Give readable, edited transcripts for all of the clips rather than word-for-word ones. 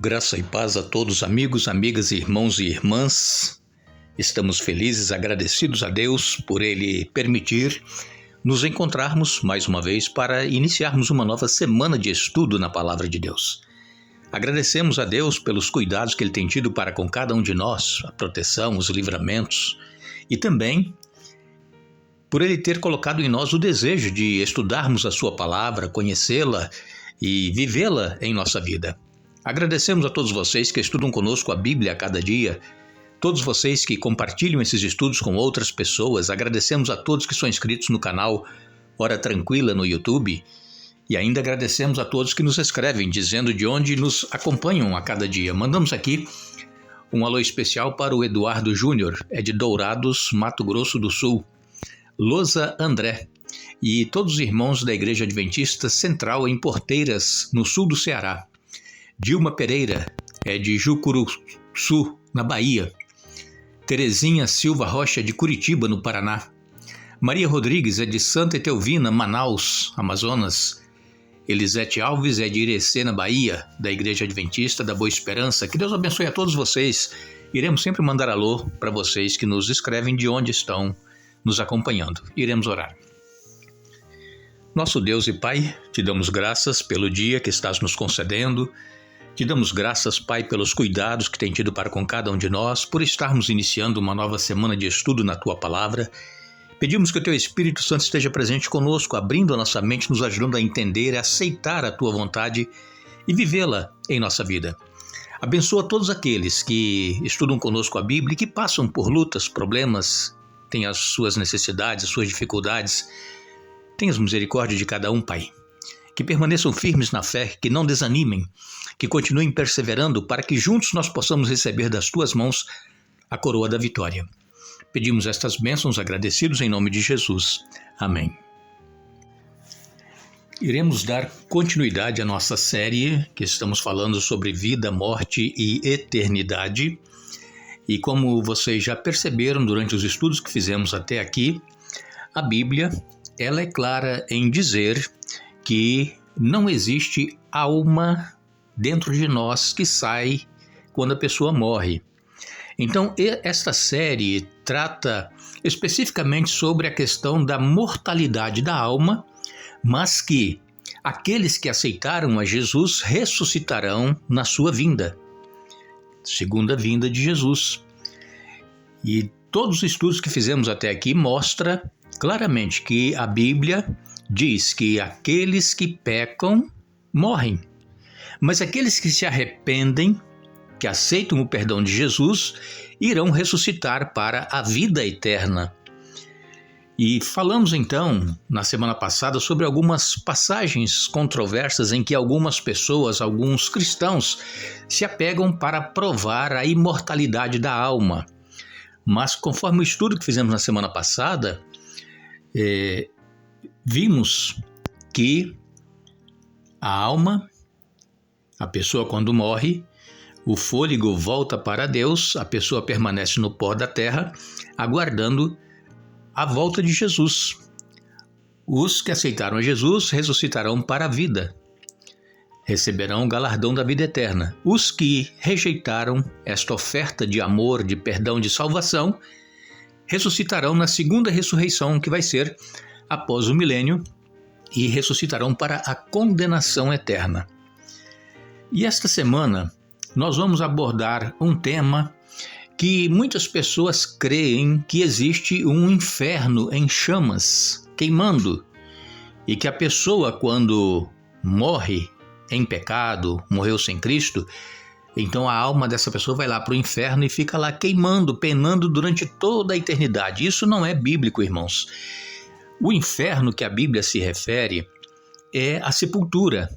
Graça e paz a todos, amigos, amigas, irmãos e irmãs. Estamos felizes, agradecidos a Deus por Ele permitir nos encontrarmos mais uma vez para iniciarmos uma nova semana de estudo na Palavra de Deus. Agradecemos a Deus pelos cuidados que Ele tem tido para com cada um de nós, a proteção, os livramentos e também por Ele ter colocado em nós o desejo de estudarmos a Sua Palavra, conhecê-la e vivê-la em nossa vida. Agradecemos a todos vocês que estudam conosco a Bíblia a cada dia, todos vocês que compartilham esses estudos com outras pessoas. Agradecemos a todos que são inscritos no canal Hora Tranquila no YouTube e ainda agradecemos a todos que nos escrevem dizendo de onde nos acompanham a cada dia. Mandamos aqui um alô especial para o Eduardo Júnior, é de Dourados, Mato Grosso do Sul, Loza André e todos os irmãos da Igreja Adventista Central em Porteiras, no sul do Ceará. Dilma Pereira é de Jucuruçu, na Bahia. Terezinha Silva Rocha de Curitiba, no Paraná. Maria Rodrigues é de Santa Etelvina, Manaus, Amazonas. Elisete Alves é de Irecê, na Bahia, da Igreja Adventista da Boa Esperança. Que Deus abençoe a todos vocês. Iremos sempre mandar alô para vocês que nos escrevem de onde estão nos acompanhando. Iremos orar. Nosso Deus e Pai, te damos graças pelo dia que estás nos concedendo. Te damos graças, Pai, pelos cuidados que tem tido para com cada um de nós, por estarmos iniciando uma nova semana de estudo na Tua Palavra. Pedimos que o Teu Espírito Santo esteja presente conosco, abrindo a nossa mente, nos ajudando a entender, a aceitar a Tua vontade e vivê-la em nossa vida. Abençoa todos aqueles que estudam conosco a Bíblia e que passam por lutas, problemas, têm as suas necessidades, as suas dificuldades. Tenhas misericórdia de cada um, Pai. Que permaneçam firmes na fé, que não desanimem, que continuem perseverando para que juntos nós possamos receber das Tuas mãos a coroa da vitória. Pedimos estas bênçãos agradecidos em nome de Jesus. Amém. Iremos dar continuidade à nossa série que estamos falando sobre vida, morte e eternidade. E como vocês já perceberam durante os estudos que fizemos até aqui, a Bíblia, ela é clara em dizer que não existe alma dentro de nós que sai quando a pessoa morre. Então, esta série trata especificamente sobre a questão da mortalidade da alma, mas que aqueles que aceitaram a Jesus ressuscitarão na sua vinda, segunda vinda de Jesus. E todos os estudos que fizemos até aqui mostram claramente que a Bíblia diz que aqueles que pecam morrem, mas aqueles que se arrependem, que aceitam o perdão de Jesus, irão ressuscitar para a vida eterna. E falamos então, na semana passada, sobre algumas passagens controversas em que algumas pessoas, alguns cristãos, se apegam para provar a imortalidade da alma. Mas conforme o estudo que fizemos na semana passada, vimos que a alma, a pessoa quando morre, o fôlego volta para Deus, a pessoa permanece no pó da terra, aguardando a volta de Jesus. Os que aceitaram a Jesus ressuscitarão para a vida, receberão o galardão da vida eterna. Os que rejeitaram esta oferta de amor, de perdão, de salvação, ressuscitarão na segunda ressurreição, que vai ser após o milênio, e ressuscitarão para a condenação eterna. E esta semana nós vamos abordar um tema que muitas pessoas creem que existe um inferno em chamas, queimando, e que a pessoa, quando morre em pecado, morreu sem Cristo, então a alma dessa pessoa vai lá para o inferno e fica lá queimando, penando durante toda a eternidade. Isso não é bíblico, irmãos. O inferno que a Bíblia se refere é a sepultura.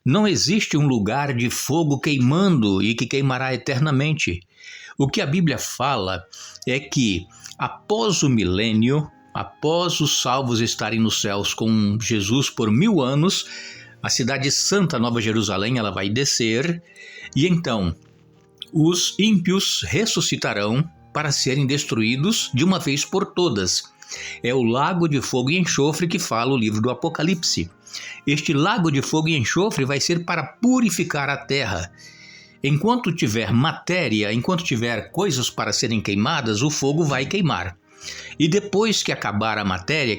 Não existe um lugar de fogo queimando e que queimará eternamente. O que a Bíblia fala é que após o milênio, após os salvos estarem nos céus com Jesus por 1000 anos, a cidade santa, Nova Jerusalém, ela vai descer e então os ímpios ressuscitarão para serem destruídos de uma vez por todas. É o lago de fogo e enxofre que fala o livro do Apocalipse. Este lago de fogo e enxofre vai ser para purificar a terra. enquanto tiver matéria, enquanto tiver coisas para serem queimadas, o fogo vai queimar. E depois que acabar a matéria,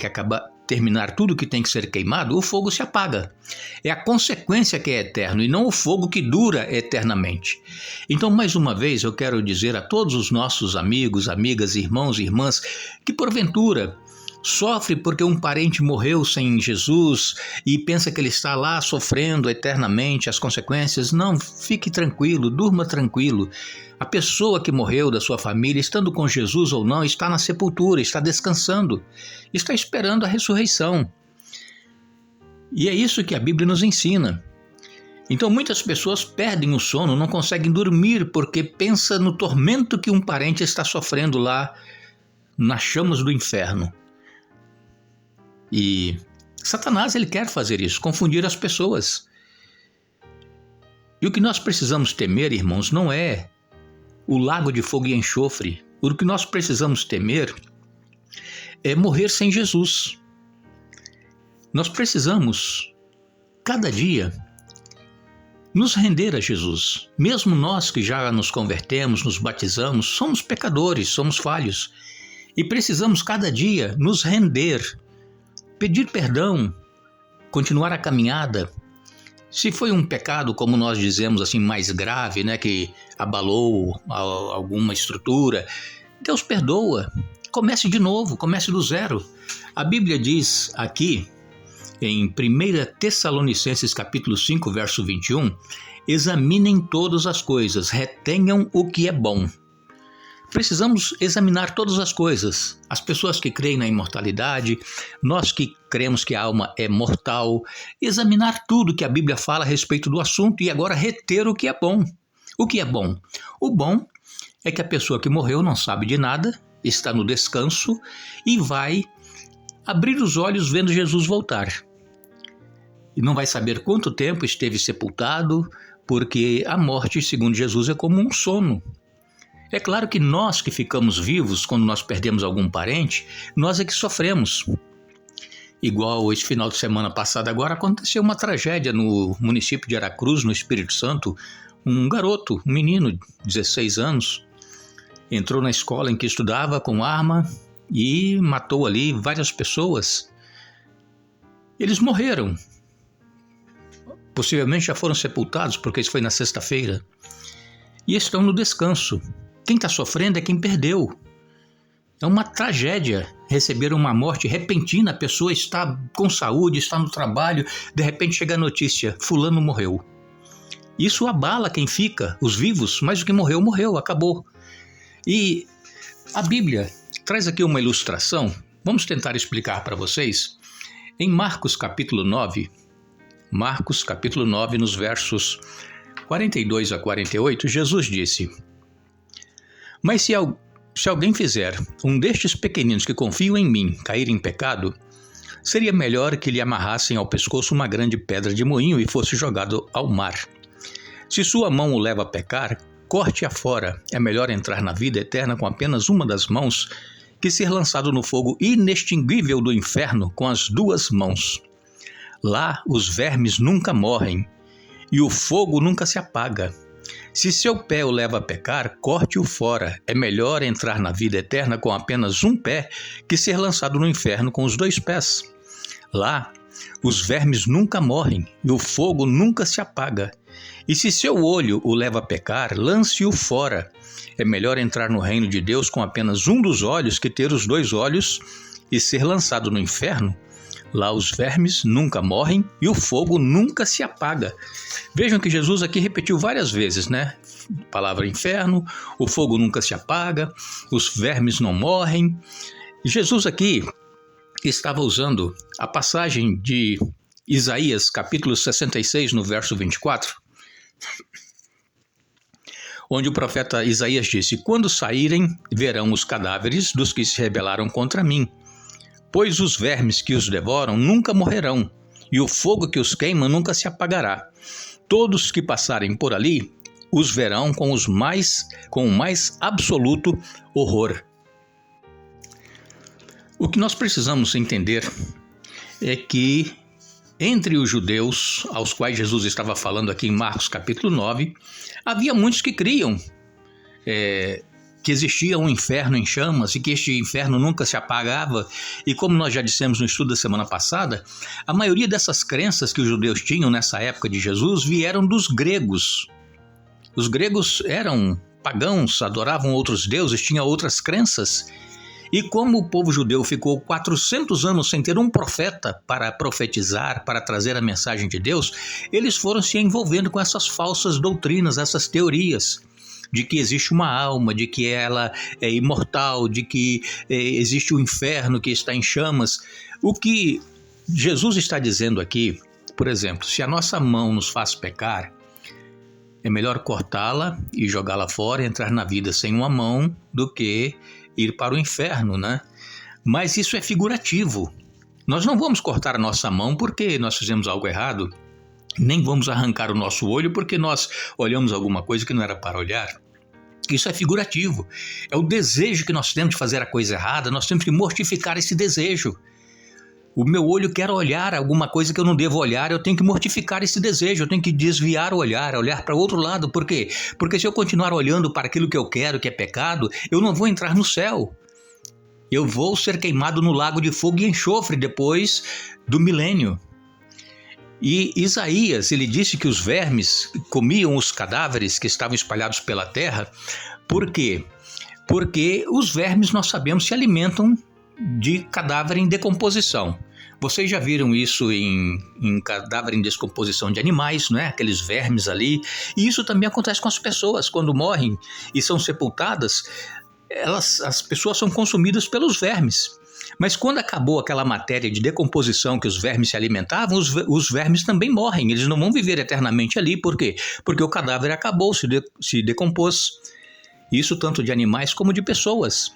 terminar tudo que tem que ser queimado, o fogo se apaga. É a consequência que é eterno e não o fogo que dura eternamente. Então, mais uma vez, eu quero dizer a todos os nossos amigos, amigas, irmãos e irmãs que porventura sofre porque um parente morreu sem Jesus e pensa que ele está lá sofrendo eternamente as consequências. Não, fique tranquilo, durma tranquilo. A pessoa que morreu da sua família, estando com Jesus ou não, está na sepultura, está descansando, está esperando a ressurreição. E é isso que a Bíblia nos ensina. Então muitas pessoas perdem o sono, não conseguem dormir porque pensa no tormento que um parente está sofrendo lá nas chamas do inferno. E Satanás, ele quer fazer isso, confundir as pessoas. E o que nós precisamos temer, irmãos, não é o lago de fogo e enxofre. O que nós precisamos temer é morrer sem Jesus. Nós precisamos, cada dia, nos render a Jesus. Mesmo nós que já nos convertemos, nos batizamos, somos pecadores, somos falhos. E precisamos, cada dia, nos render, pedir perdão, continuar a caminhada. Se foi um pecado, como nós dizemos assim, mais grave, né, que abalou alguma estrutura, Deus perdoa. Comece de novo, comece do zero. A Bíblia diz aqui, em 1 Tessalonicenses capítulo 5, verso 21, examinem todas as coisas, retenham o que é bom. Precisamos examinar todas as coisas. As pessoas que creem na imortalidade, nós que cremos que a alma é mortal, examinar tudo que a Bíblia fala a respeito do assunto e agora reter o que é bom. O que é bom? O bom é que a pessoa que morreu não sabe de nada, está no descanso e vai abrir os olhos vendo Jesus voltar. E não vai saber quanto tempo esteve sepultado, porque a morte, segundo Jesus, é como um sono. É claro que nós que ficamos vivos, quando nós perdemos algum parente, nós é que sofremos. Igual esse final de semana passado agora, aconteceu uma tragédia no município de Aracruz, no Espírito Santo. Um garoto, um menino de 16 anos, entrou na escola em que estudava com arma e matou ali várias pessoas. Eles morreram. Possivelmente já foram sepultados, porque isso foi na sexta-feira. E estão no descanso. Quem está sofrendo é quem perdeu. É uma tragédia receber uma morte repentina. A pessoa está com saúde, está no trabalho, de repente chega a notícia, fulano morreu. Isso abala quem fica, os vivos, mas o que morreu, morreu, acabou. E a Bíblia traz aqui uma ilustração, vamos tentar explicar para vocês. Em Marcos capítulo 9, nos versos 42 a 48, Jesus disse: Mas se alguém fizer um destes pequeninos que confiam em mim cair em pecado, seria melhor que lhe amarrassem ao pescoço uma grande pedra de moinho e fosse jogado ao mar. Se sua mão o leva a pecar, corte-a fora. É melhor entrar na vida eterna com apenas uma das mãos que ser lançado no fogo inextinguível do inferno com as duas mãos. Lá os vermes nunca morrem e o fogo nunca se apaga. Se seu pé o leva a pecar, corte-o fora. É melhor entrar na vida eterna com apenas um pé que ser lançado no inferno com os dois pés. Lá, os vermes nunca morrem e o fogo nunca se apaga. E se seu olho o leva a pecar, lance-o fora. É melhor entrar no reino de Deus com apenas um dos olhos que ter os dois olhos e ser lançado no inferno. Lá os vermes nunca morrem e o fogo nunca se apaga. Vejam que Jesus aqui repetiu várias vezes, né? A palavra inferno, o fogo nunca se apaga, os vermes não morrem. Jesus aqui estava usando a passagem de Isaías, capítulo 66, no verso 24, onde o profeta Isaías disse: Quando saírem, verão os cadáveres dos que se rebelaram contra mim. Pois os vermes que os devoram nunca morrerão, e o fogo que os queima nunca se apagará. Todos que passarem por ali os verão com o mais absoluto horror. O que nós precisamos entender é que entre os judeus, aos quais Jesus estava falando aqui em Marcos capítulo 9, havia muitos que criam que existia um inferno em chamas e que este inferno nunca se apagava. E como nós já dissemos no estudo da semana passada, a maioria dessas crenças que os judeus tinham nessa época de Jesus vieram dos gregos. Os gregos eram pagãos, adoravam outros deuses, tinham outras crenças. E como o povo judeu ficou 400 anos sem ter um profeta para profetizar, para trazer a mensagem de Deus, eles foram se envolvendo com essas falsas doutrinas, essas teorias de que existe uma alma, de que ela é imortal, de que existe o inferno que está em chamas. O que Jesus está dizendo aqui, por exemplo, se a nossa mão nos faz pecar, é melhor cortá-la e jogá-la fora e entrar na vida sem uma mão do que ir para o inferno, né? Mas isso é figurativo. Nós não vamos cortar a nossa mão porque nós fizemos algo errado, nem vamos arrancar o nosso olho porque nós olhamos alguma coisa que não era para olhar. Isso é figurativo. É o desejo que nós temos de fazer a coisa errada, nós temos que mortificar esse desejo. O meu olho quer olhar alguma coisa que eu não devo olhar, eu tenho que mortificar esse desejo, eu tenho que desviar o olhar para o outro lado. Por quê? Porque se eu continuar olhando para aquilo que eu quero, que é pecado, eu não vou entrar no céu. Eu vou ser queimado no lago de fogo e enxofre depois do milênio. E Isaías, ele disse que os vermes comiam os cadáveres que estavam espalhados pela terra. Por quê? Porque os vermes, nós sabemos, se alimentam de cadáver em decomposição. Vocês já viram isso em cadáver em descomposição de animais, não é? Aqueles vermes ali. E isso também acontece com as pessoas. Quando morrem e são sepultadas, as pessoas são consumidas pelos vermes. Mas quando acabou aquela matéria de decomposição que os vermes se alimentavam, os vermes também morrem. Eles não vão viver eternamente ali. Por quê? Porque o cadáver acabou, se decompôs. Isso tanto de animais como de pessoas.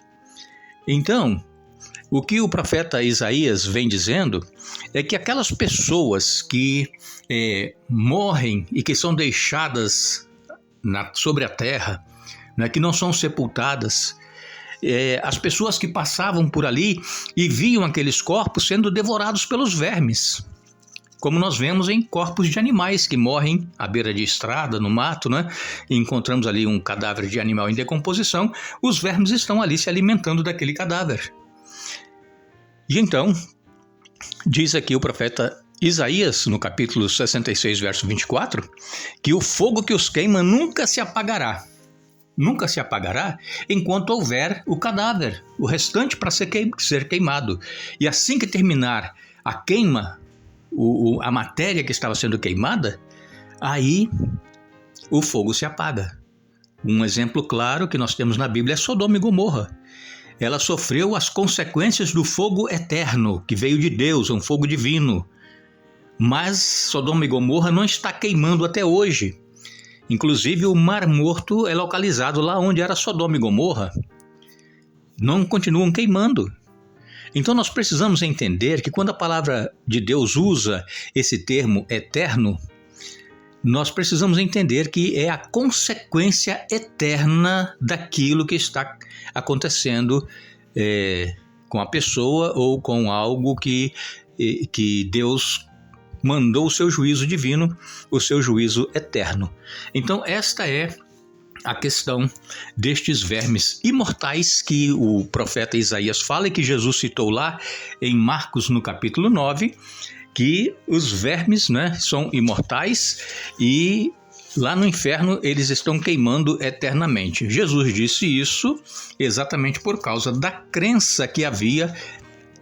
Então, o que o profeta Isaías vem dizendo é que aquelas pessoas que morrem e que são deixadas sobre a terra, né, que não são sepultadas, as pessoas que passavam por ali e viam aqueles corpos sendo devorados pelos vermes, como nós vemos em corpos de animais que morrem à beira de estrada, no mato, né? E encontramos ali um cadáver de animal em decomposição, os vermes estão ali se alimentando daquele cadáver. E então, diz aqui o profeta Isaías, no capítulo 66, verso 24, que o fogo que os queima nunca se apagará. Nunca se apagará enquanto houver o cadáver, o restante para ser queimado. E assim que terminar a queima, a matéria que estava sendo queimada, aí o fogo se apaga. Um exemplo claro que nós temos na Bíblia é Sodoma e Gomorra. Ela sofreu as consequências do fogo eterno, que veio de Deus, um fogo divino. Mas Sodoma e Gomorra não está queimando até hoje. Inclusive o Mar Morto é localizado lá onde era Sodoma e Gomorra. Não continuam queimando. Então nós precisamos entender que quando a palavra de Deus usa esse termo eterno, nós precisamos entender que é a consequência eterna daquilo que está acontecendo com a pessoa ou com algo que Deus mandou o seu juízo divino, o seu juízo eterno. Então esta é a questão destes vermes imortais que o profeta Isaías fala e que Jesus citou lá em Marcos no capítulo 9, que os vermes, né, são imortais e lá no inferno eles estão queimando eternamente. Jesus disse isso exatamente por causa da crença que havia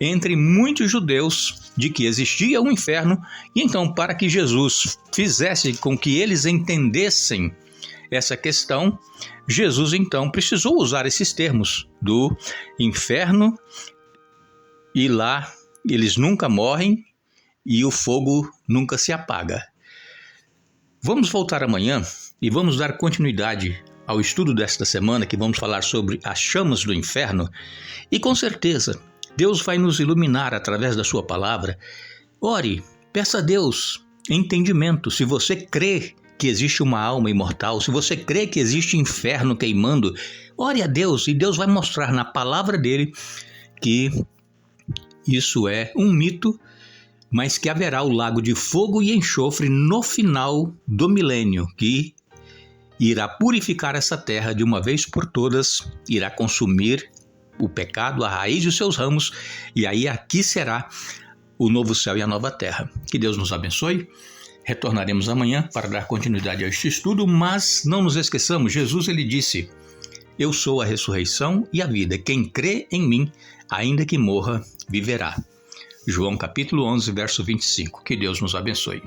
entre muitos judeus de que existia um inferno, e então para que Jesus fizesse com que eles entendessem essa questão, Jesus então precisou usar esses termos do inferno, e lá eles nunca morrem e o fogo nunca se apaga. Vamos voltar amanhã e vamos dar continuidade ao estudo desta semana, que vamos falar sobre as chamas do inferno, e com certeza Deus vai nos iluminar através da sua palavra. Ore, peça a Deus entendimento. Se você crê que existe uma alma imortal, se você crê que existe inferno queimando, ore a Deus e Deus vai mostrar na palavra dele que isso é um mito, mas que haverá o lago de fogo e enxofre no final do milênio, que irá purificar essa terra de uma vez por todas, irá consumir o pecado, a raiz de seus ramos, e aí aqui será o novo céu e a nova terra. Que Deus nos abençoe. Retornaremos amanhã para dar continuidade a este estudo, mas não nos esqueçamos, Jesus ele disse: eu sou a ressurreição e a vida. Quem crê em mim, ainda que morra, viverá. João capítulo 11, verso 25. Que Deus nos abençoe.